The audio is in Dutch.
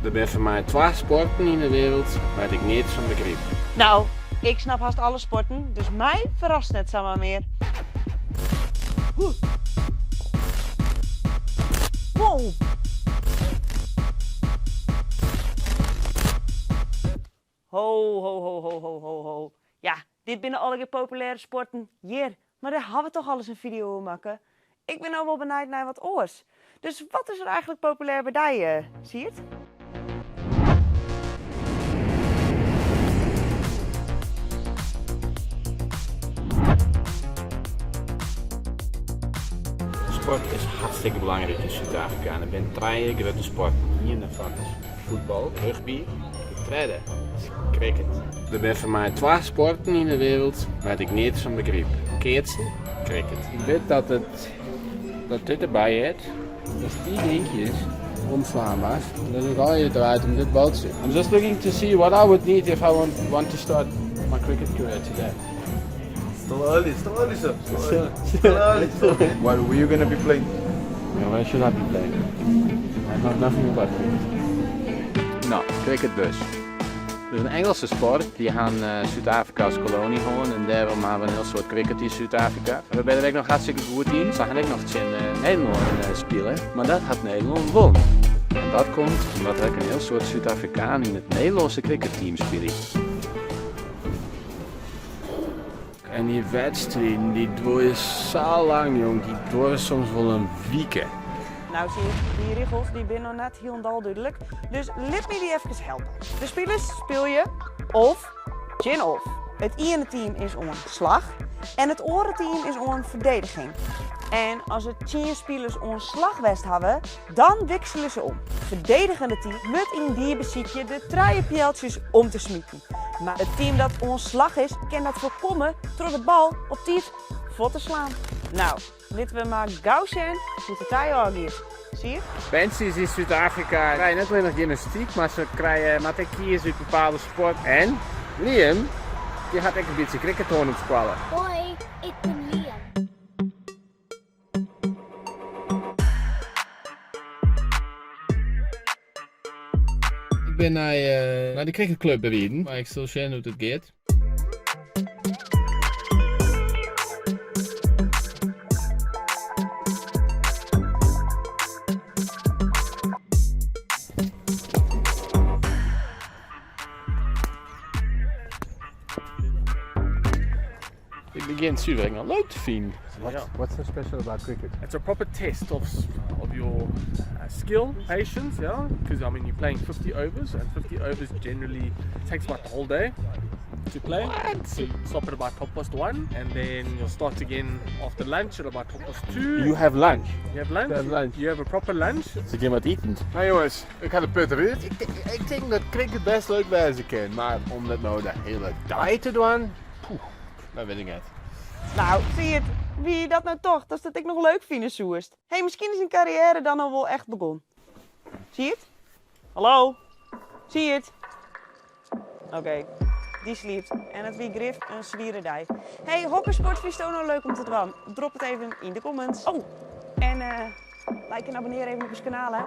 Er zijn voor mij 2 sporten in de wereld waar ik niets van begrijp. Nou, ik snap haast alle sporten, dus mij verrast het zomaar meer. Wow! Ho, ho, ho, ho, ho, ho, ho. Ja, dit binnen alle populaire sporten hier. Maar daar hadden we toch al eens een video over maken. Ik ben nou wel benieuwd naar wat oors. Dus wat is er eigenlijk populair bij die, zie je het? Sport is hartstikke belangrijk in Zuid-Afrika. En er zijn 3 grote sporten. Hier daarvan is voetbal, rugby, de tweede is cricket. Er zijn voor mij 2 sporten in de wereld waar ik niets van begrijp. Kaatsen, cricket. Ik weet dat dit erbij heeft. Dat die dingetjes omslaanbaar. Dan rol je eruit om dit bal te zien. I'm just looking to see what I would need if I want to start my cricket career today. Still early, sir. Still early. What were you gonna be playing? No, I should not be playing. I know nothing about cricket. Nou, cricket dus. Dus een Engelse sport, die gaan Zuid-Afrika als kolonie houden en daarom hebben we een heel soort cricket in Zuid-Afrika. We zijn er ook nog hartstikke goed in. Zag ik nog in Nederland spelen, maar dat had Nederland won. En dat komt omdat er ook een heel soort Zuid-Afrikaan in het Nederlandse cricketteam speelt. En die wedstrijden, die duren zo lang, jong. Die duren soms wel een week. Nou zie je, die regels die zijn nog net heel duidelijk. Dus laat me die even helpen. De spelers speel je of, gin-off. Het ene team is om slag en het andere team is om verdediging. En als het 10 spelers onslagwest hebben, dan wisselen ze om. Het verdedigende team moet in die beziekje de truienpijltjes om te smieten. Maar het team dat onslag is, kan dat voorkomen door de bal op tijd voor te slaan. Nou, laten we maar gauw zijn hoe het daar gaat. Zie je? Mensen in Zuid-Afrika krijgen niet alleen nog gymnastiek, maar ze krijgen maar kiezen uit bepaalde sport. En Liam, die gaat echt een beetje cricket op squallen. Hoi, ik ben Liam. Ik ben naar de cricketclub bereden, maar ik zal zien hoe het gaat. Ik begin Zuid-Afrika leuk te vinden. What's so special about cricket? It's a proper test of your skill, patience, yeah? Because I mean you're playing 50 overs and 50 overs generally takes about the whole day to play. So you stop at about 1:30 and then you'll start again after lunch at about 2:30. You have lunch. You have lunch? I have lunch. You have a proper lunch? Ze gaan wat eten. Nou jongens, ik ga de put erin. Ik denk dat cricket best leuk wezen kan, maar om dat nou de hele dag te doen, dat weet ik niet. Nou, zie je het? Wie dat nou toch? Dat is dat ik nog leuk vind, Soest. Hé, misschien is een carrière dan al wel echt begonnen. Zie je het? Hallo? Zie je het? Oké, die sliept. En het wie grift een zwieredij. Hé, hokkensport vind je het ook nog leuk om te doen? Drop het even in de comments. Oh, en like en abonneer even op ons kanaal, hè.